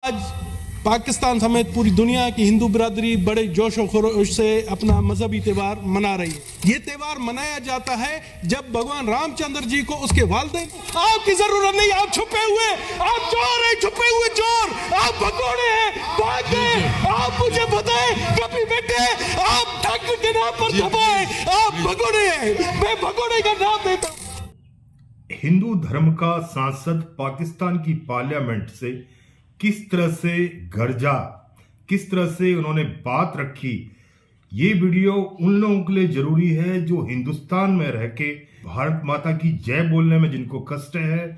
आज पाकिस्तान समेत पूरी दुनिया की हिंदू बिरादरी बड़े जोश और खरोश से अपना मजहबी त्यौहार मना रही है। ये त्यौहार मनाया जाता है जब भगवान रामचंद्र जी को उसके वालिदैन, आपकी जरूरत नहीं, आप छुपे हुए, आप चोर हैं, छुपे हुए चोर, आप भगोड़े हैं, भाग गए, आप मुझे बताएं कभी बेटे, आप डॉक्टर के नाम पर दबाए, आप भगोड़े हैं, मैं भगोड़े का नाम देता हूं। हिंदू धर्म का सांसद पाकिस्तान की पार्लियामेंट से किस तरह से गरजा, किस तरह से उन्होंने बात रखी, ये वीडियो उन लोगों के लिए जरूरी है जो हिंदुस्तान में रह के भारत माता की जय बोलने में जिनको कष्ट है,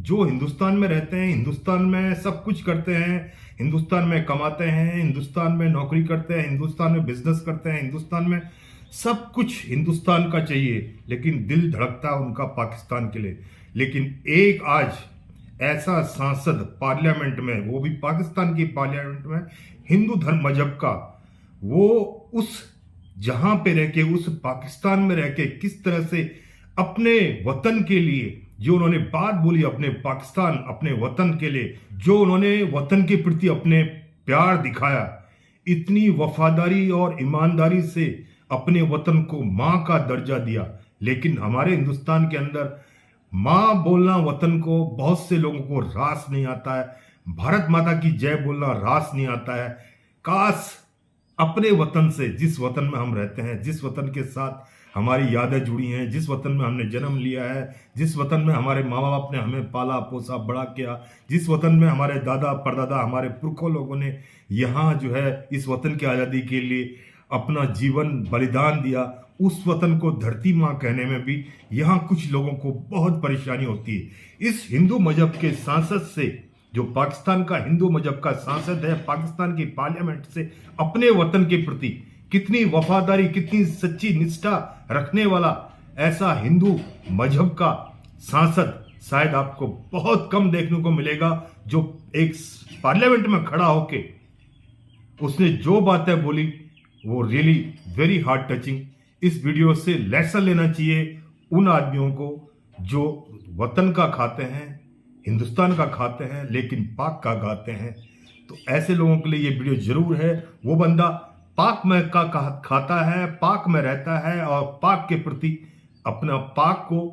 जो हिंदुस्तान में रहते हैं, हिंदुस्तान में सब कुछ करते हैं, हिंदुस्तान में कमाते हैं, हिंदुस्तान में नौकरी करते हैं, हिंदुस्तान में बिजनेस करते हैं, हिंदुस्तान में सब कुछ हिंदुस्तान का चाहिए, लेकिन दिल धड़कता उनका पाकिस्तान के लिए। लेकिन एक आज ऐसा सांसद पार्लियामेंट में, वो भी पाकिस्तान की पार्लियामेंट में, हिंदू धर्म मजहब का, वो उस जहां पे रह के, उस पाकिस्तान में रह के किस तरह से अपने वतन के लिए जो उन्होंने बात बोली, अपने पाकिस्तान, अपने वतन के लिए जो उन्होंने वतन के प्रति अपने प्यार दिखाया, इतनी वफादारी और ईमानदारी से अपने वतन को मां का दर्जा दिया। लेकिन हमारे हिंदुस्तान के अंदर मां बोलना वतन को बहुत से लोगों को रास नहीं आता है, भारत माता की जय बोलना रास नहीं आता है। काश अपने वतन से, जिस वतन में हम रहते हैं, जिस वतन के साथ हमारी यादें जुड़ी हैं, जिस वतन में हमने जन्म लिया है, जिस वतन में हमारे माँ बाप ने हमें पाला पोसा बड़ा किया, जिस वतन में हमारे दादा परदादा, हमारे पुरखों लोगों ने यहाँ जो है इस वतन की आज़ादी के लिए अपना जीवन बलिदान दिया, उस वतन को धरती माँ कहने में भी यहाँ कुछ लोगों को बहुत परेशानी होती है। इस हिंदू मजहब के सांसद से, जो पाकिस्तान का हिंदू मजहब का सांसद है, पाकिस्तान की पार्लियामेंट से अपने वतन के प्रति कितनी वफादारी, कितनी सच्ची निष्ठा रखने वाला ऐसा हिंदू मजहब का सांसद शायद आपको बहुत कम देखने को मिलेगा, जो एक पार्लियामेंट में खड़ा होके उसने जो बातें बोली वो रियली वेरी हार्ट टचिंग। इस वीडियो से लेसन लेना चाहिए उन आदमियों को जो वतन का खाते हैं, हिंदुस्तान का खाते हैं, लेकिन पाक का गाते हैं। तो ऐसे लोगों के लिए ये वीडियो जरूर है। वो बंदा पाक में का खाता है, पाक में रहता है और पाक के प्रति अपना पाक को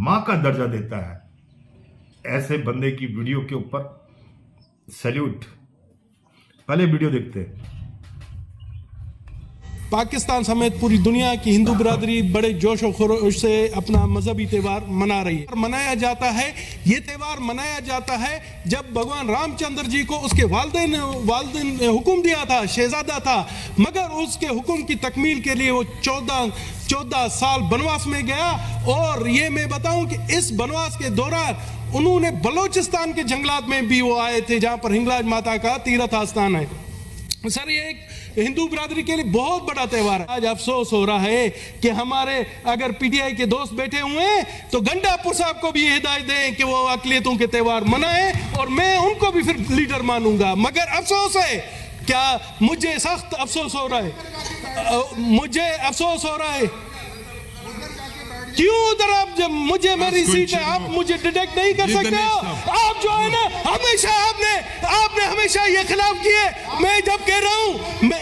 माँ का दर्जा देता है। ऐसे बंदे की वीडियो के ऊपर सैल्यूट। पहले वीडियो देखते हैं। पाकिस्तान समेत पूरी दुनिया की हिंदू बिरादरी बड़े जोश और खरोश से अपना मजहबी त्यौहार मना रही है। मनाया जाता है, ये त्यौहार मनाया जाता है जब भगवान रामचंद्र जी को उसके वालिदैन ने हुक्म दिया था, शहजादा था, मगर उसके हुक्म की तकमील के लिए वो 14 साल बनवास में गया। और ये मैं बताऊं कि इस बनवास के दौरान उन्होंने बलोचिस्तान के जंगलात में भी वो आए थे, जहां पर हिंगलाज माता का तीर्थ स्थान है। सर, ये एक हिंदू बिरादरी के लिए बहुत बड़ा त्यौहार है। आज अफसोस हो रहा है कि हमारे अगर पीटीआई के दोस्त बैठे हुए हैं तो गंडापुर साहब को भी ये हिदायत दें कि वो अकलियतों के त्यौहार मनाएं और मैं उनको भी फिर लीडर मानूंगा। मगर अफसोस है, क्या मुझे सख्त अफसोस हो रहा है, मुझे अफसोस हो रहा है। क्यों उधर आप, जब मुझे मेरी सीट है, आप मुझे डिटेक्ट नहीं कर सकते हो। आप जो है ना, हमेशा आपने हमेशा ये खिलाफ किए। मैं जब कह रहा हूं,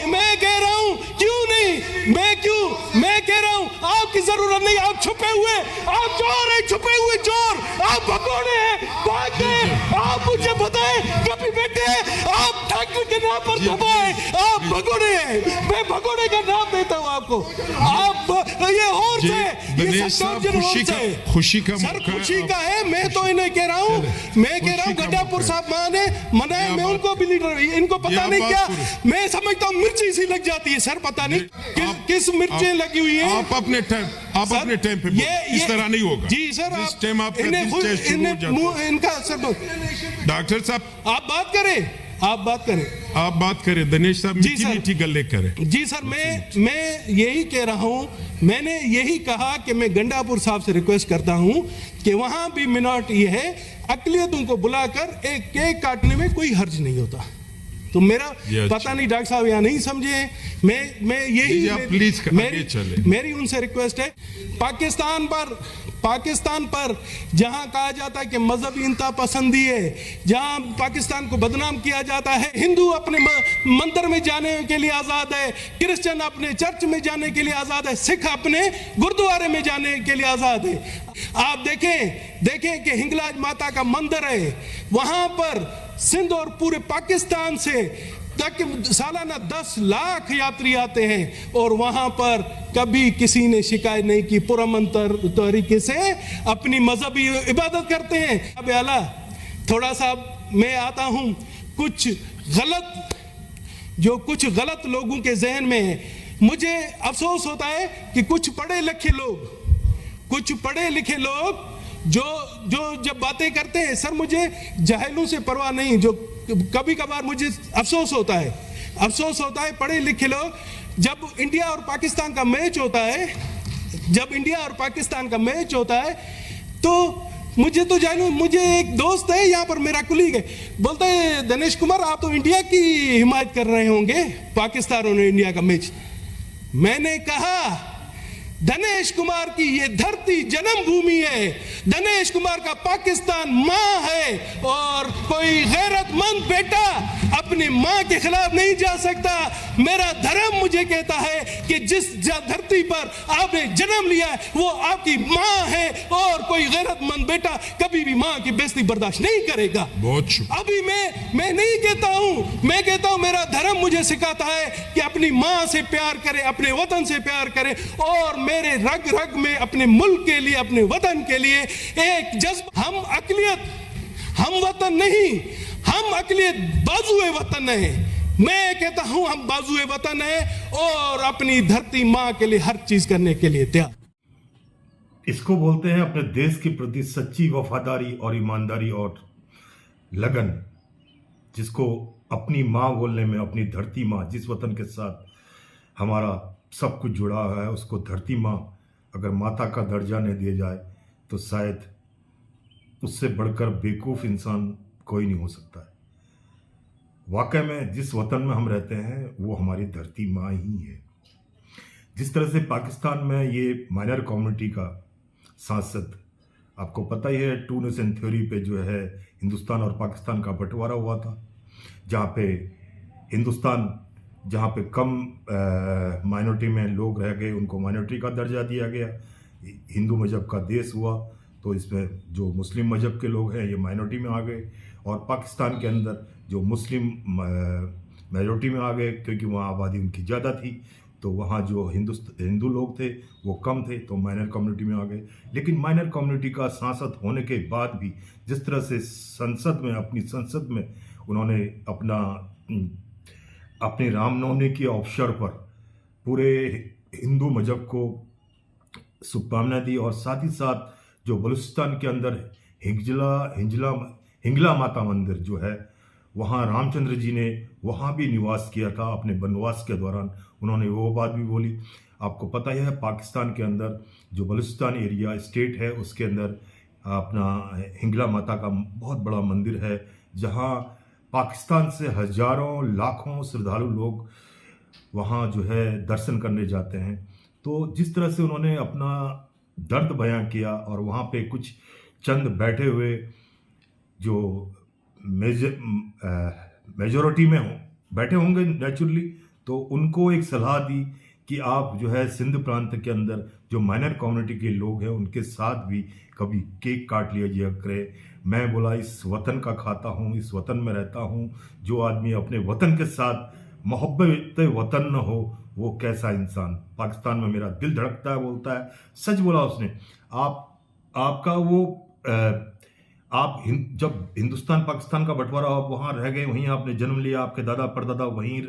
मैं कह रहा हूं, क्यों नहीं, मैं कह रहा हूं, आपकी जरूरत नहीं, आप छुपे हुए, आप चोर हैं, छुपे हुए चोर, आप भगोड़े हैं, भाग गए, आप मुझे बताएं कभी बेटे, आप डॉक्टर के नाम पर दबाए, आप भगोड़े हैं, मैं भगोड़े का नाम देता हूं आपको। आप ये और से खुशी का सर, खुशी का है। मैं तो इन्हें कह रहा हूँ, गड्डापुर साहब मनाए, मैं उनको भी लीडर, इनको पता नहीं क्या, मैं समझता हूँ मिर्ची सी लग जाती है सर, पता नहीं किस मिर्चें लगी हुई है। आप अपने टाइम पे इस तरह नहीं होगा जी सर। इस टाइम आप इनका सर, डॉक्टर साहब आप बात करें, दिनेश साहब मीठी गल्ले करें। जी सर, मैं यही कह रहा हूं, मैंने यही कहा कि मैं गंडापुर साहब से रिक्वेस्ट करता हूं कि वहां भी मिनॉरिटी है, अकलियतों को बुलाकर एक केक काटने में कोई हर्ज नहीं होता। तो मेरा पता नहीं डॉक्टर साहब यहाँ नहीं समझे, मैं यही प्लीज मेरी उनसे रिक्वेस्ट है। पाकिस्तान पर पाकिस्तान पर जहां कहा जाता है कि मजहबी इंतहा पसंदी है, जहां पाकिस्तान को बदनाम किया जाता है, हिंदू अपने मंदिर में जाने के लिए आजाद है, क्रिश्चियन अपने चर्च में जाने के लिए आजाद है, सिख अपने गुरुद्वारे में जाने के लिए आजाद है। आप देखें कि हिंगलाज माता का मंदिर है, वहां पर सिंध और पूरे पाकिस्तान से तक सालाना 10 लाख यात्री आते हैं और वहां पर कभी किसी ने शिकायत नहीं की, पुरअमन तरीके से अपनी मजहबी इबादत करते हैं। अब आला थोड़ा सा मैं आता हूं कुछ गलत लोगों के जहन में है। मुझे अफसोस होता है कि कुछ पढ़े लिखे लोग जो जब बातें करते हैं, सर मुझे जाहिलों से परवाह नहीं, जो कभी कभार मुझे अफसोस होता है पढ़े लिखे लोग, जब इंडिया और पाकिस्तान का मैच होता है तो मुझे एक दोस्त है यहाँ पर, मेरा कुलीग है, बोलता है दिनेश कुमार आप तो इंडिया की हिमायत कर रहे होंगे, पाकिस्तान और इंडिया का मैच। मैंने कहा दिनेश कुमार की ये धरती जन्मभूमि है, दिनेश कुमार का पाकिस्तान मां है और कोई गैरतमंद बेटा अपनी मां के खिलाफ नहीं जा सकता। मेरा धर्म मुझे कहता है कि जिस धरती पर आपने जन्म लिया है वो आपकी मां है और कोई गैरतमंद बेटा कभी भी मां की बेइज्जती बर्दाश्त नहीं करेगा। अभी मैं नहीं कहता हूं, मैं कहता हूं मेरा धर्म मुझे सिखाता है कि अपनी मां से प्यार करें, अपने वतन से प्यार करें, और मेरे रग रग में अपने मुल्क के लिए, अपने वतन के लिए एक जज्बा। हम वतन नहीं, हम अकलियत बाजुए वतन है। मैं कहता हूं हम बाजुए वतन है और अपनी धरती मां के लिए हर चीज करने के लिए तैयार। इसको बोलते हैं अपने देश के प्रति सच्ची वफादारी और ईमानदारी और लगन, जिसको अपनी मां बोलने में, अपनी धरती मां, जिस वतन के साथ हमारा सब कुछ जुड़ा हुआ है, उसको धरती मां अगर माता का दर्जा नहीं दिया जाए तो शायद उससे बढ़कर बेवकूफ़ इंसान कोई नहीं हो सकता है। वाकई में जिस वतन में हम रहते हैं वो हमारी धरती माँ ही है। जिस तरह से पाकिस्तान में ये माइनर कम्युनिटी का सांसद, आपको पता ही है, टू नेशन थ्योरी पे जो है हिंदुस्तान और पाकिस्तान का बंटवारा हुआ था, जहाँ पे हिंदुस्तान जहाँ पे कम माइनॉरिटी में लोग रह गए उनको माइनॉरिटी का दर्जा दिया गया, हिंदू मजहब का देश हुआ तो इसमें जो मुस्लिम मजहब के लोग हैं ये माइनॉरिटी में आ गए, और पाकिस्तान के अंदर जो मुस्लिम मेजॉरिटी में आ गए क्योंकि वहाँ आबादी उनकी ज़्यादा थी, तो वहाँ जो हिंदू लोग थे वो कम थे तो माइनर कम्युनिटी में आ गए। लेकिन माइनर कम्युनिटी का सांसद होने के बाद भी जिस तरह से अपनी संसद में उन्होंने अपने रामनवमी के अवसर पर पूरे हिंदू मजहब को शुभकामना दी, और साथ ही साथ जो बलूचिस्तान के अंदर हिंगला माता मंदिर जो है, वहाँ रामचंद्र जी ने वहाँ भी निवास किया था अपने वनवास के दौरान, उन्होंने वो बात भी बोली। आपको पता ही है पाकिस्तान के अंदर जो बलूचिस्तान एरिया स्टेट है उसके अंदर अपना हिंगला माता का बहुत बड़ा मंदिर है, जहाँ पाकिस्तान से हजारों लाखों श्रद्धालु लोग वहाँ जो है दर्शन करने जाते हैं। तो जिस तरह से उन्होंने अपना दर्द बयां किया, और वहाँ पे कुछ चंद बैठे हुए जो मेजॉरिटी में बैठे होंगे नेचुरली, तो उनको एक सलाह दी कि आप जो है सिंध प्रांत के अंदर जो माइनर कम्युनिटी के लोग हैं उनके साथ भी कभी केक काट लिया करे। मैं बोला इस वतन का खाता हूँ, इस वतन में रहता हूँ, जो आदमी अपने वतन के साथ मोहब्बत वतन न हो वो कैसा इंसान। पाकिस्तान में मेरा दिल धड़कता है, बोलता है, सच बोला उसने। आपका वो आप जब हिंदुस्तान पाकिस्तान का बंटवारा आप वहाँ रह गए, वहीं आपने जन्म लिया, आपके दादा परदादा वहीं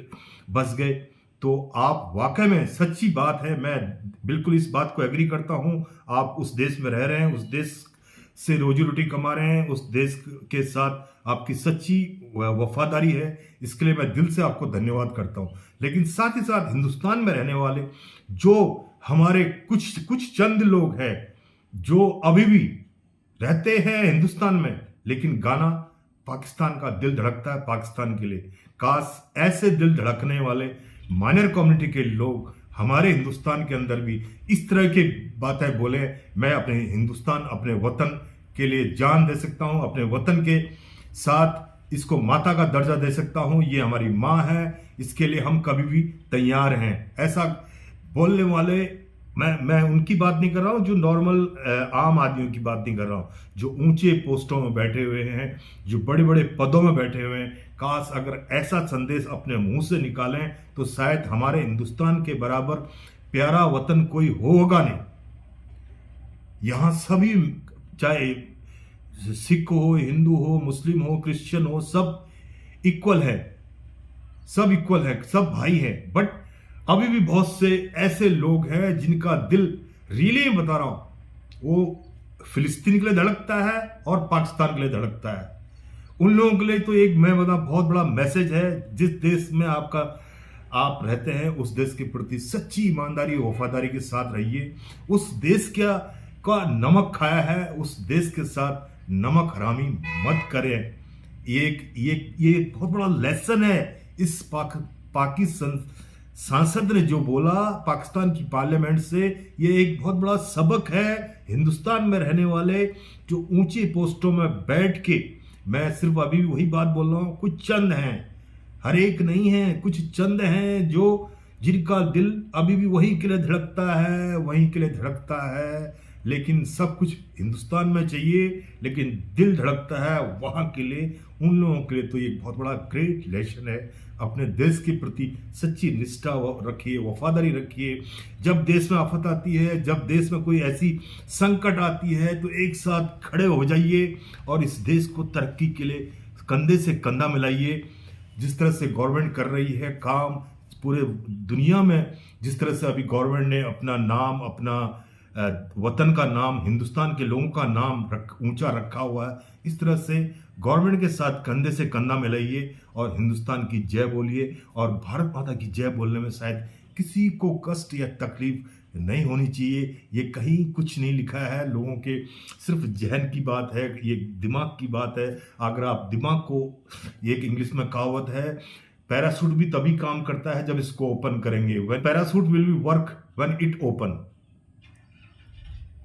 बस गए, तो आप वाकई में सच्ची बात है, मैं बिल्कुल इस बात को एग्री करता हूँ। आप उस देश में रह रहे हैं, उस देश से रोजी रोटी कमा रहे हैं, उस देश के साथ आपकी सच्ची वफादारी है, इसके लिए मैं दिल से आपको धन्यवाद करता हूँ। लेकिन साथ ही साथ हिंदुस्तान में रहने वाले जो हमारे कुछ चंद लोग हैं जो अभी भी रहते हैं हिंदुस्तान में, लेकिन गाना पाकिस्तान का दिल धड़कता है पाकिस्तान के लिए। काश ऐसे दिल धड़कने वाले माइनर कम्युनिटी के लोग हमारे हिंदुस्तान के अंदर भी इस तरह की बातें बोले। मैं अपने हिंदुस्तान, अपने वतन के लिए जान दे सकता हूं, अपने वतन के साथ इसको माता का दर्जा दे सकता हूं, ये हमारी माँ है, इसके लिए हम कभी भी तैयार हैं। ऐसा बोलने वाले मैं उनकी बात नहीं कर रहा हूं जो नॉर्मल आम आदमियों की बात नहीं कर रहा हूं, जो ऊंचे पोस्टों में बैठे हुए हैं, जो बड़े बड़े पदों में बैठे हुए हैं। काश अगर ऐसा संदेश अपने मुंह से निकालें तो शायद हमारे हिंदुस्तान के बराबर प्यारा वतन कोई होगा नहीं। यहां सभी, चाहे सिख हो, हिंदू हो, मुस्लिम हो, क्रिश्चियन हो, सब इक्वल है, सब इक्वल है, सब भाई है। बट अभी भी बहुत से ऐसे लोग हैं जिनका दिल, रियली बता रहा हूं, वो फिलिस्तीन के लिए धड़कता है और पाकिस्तान के लिए धड़कता है। उन लोगों के लिए तो एक मैं बता बहुत बड़ा मैसेज है, जिस देश में आप रहते हैं उस देश के प्रति सच्ची ईमानदारी, वफादारी के साथ रहिए। उस देश का नमक खाया है, उस देश के साथ नमक हरामी मत करें। ये बहुत बड़ा लेसन है। इस पाकिस्तान सांसद ने जो बोला पाकिस्तान की पार्लियामेंट से, ये एक बहुत बड़ा सबक है हिंदुस्तान में रहने वाले जो ऊंची पोस्टों में बैठ के। मैं सिर्फ अभी भी वही बात बोल रहा हूं, कुछ चंद हैं, हर एक नहीं है, कुछ चंद हैं जो जिनका दिल अभी भी वहीं के लिए धड़कता है, वहीं के लिए धड़कता है। लेकिन सब कुछ हिंदुस्तान में चाहिए, लेकिन दिल धड़कता है वहां के लिए। उन लोगों के लिए तो ये बहुत बड़ा ग्रेट लेसन है। अपने देश के प्रति सच्ची निष्ठा रखिए, वफादारी रखिए। जब देश में आफत आती है, जब देश में कोई ऐसी संकट आती है, तो एक साथ खड़े हो जाइए और इस देश को तरक्की के लिए कंधे से कंधा मिलाइए। जिस तरह से गवर्नमेंट कर रही है काम पूरे दुनिया में, जिस तरह से अभी गवर्नमेंट ने अपना नाम, अपना वतन का नाम, हिंदुस्तान के लोगों का नाम ऊंचा रखा हुआ है, इस तरह से गवर्नमेंट के साथ कंधे से कंधा मिलाइए और हिंदुस्तान की जय बोलिए। और भारत माता की जय बोलने में शायद किसी को कष्ट या तकलीफ नहीं होनी चाहिए। ये कहीं कुछ नहीं लिखा है, लोगों के सिर्फ जहन की बात है, ये दिमाग की बात है। अगर आप दिमाग को, एक इंग्लिश में कहावत है, पैराशूट भी तभी काम करता है जब इसको ओपन करेंगे। Parachute will be work when it open.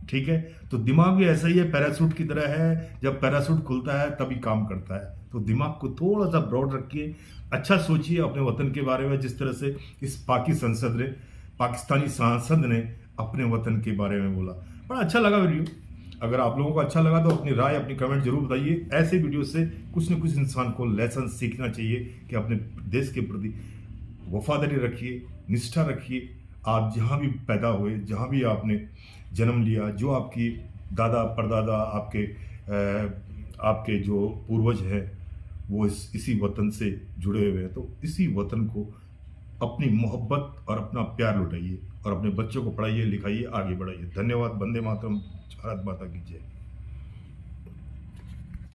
ठीक है, तो दिमाग भी ऐसा ही है, पैराशूट की तरह है, जब पैराशूट खुलता है तभी काम करता है। तो दिमाग को थोड़ा सा ब्रॉड रखिए, अच्छा सोचिए अपने वतन के बारे में। जिस तरह से इस पाकिस्तानी सांसद ने अपने वतन के बारे में बोला, बड़ा अच्छा लगा वीडियो। अगर आप लोगों को अच्छा लगा तो अपनी राय, अपनी कमेंट जरूर बताइए। ऐसे वीडियो से कुछ न कुछ इंसान को लेसन सीखना चाहिए कि अपने देश के प्रति वफादारी रखिए, निष्ठा रखिए। आप जहाँ भी पैदा हुए, जहाँ भी आपने जन्म लिया, जो आपकी दादा परदादा, आपके जो पूर्वज हैं, वो इसी वतन से जुड़े हुए हैं, तो इसी वतन को अपनी मोहब्बत और अपना प्यार लुटाइए और अपने बच्चों को पढ़ाइए, लिखाइए, आगे बढ़ाइए। धन्यवाद। वंदे मातरम। भारत माता की जय।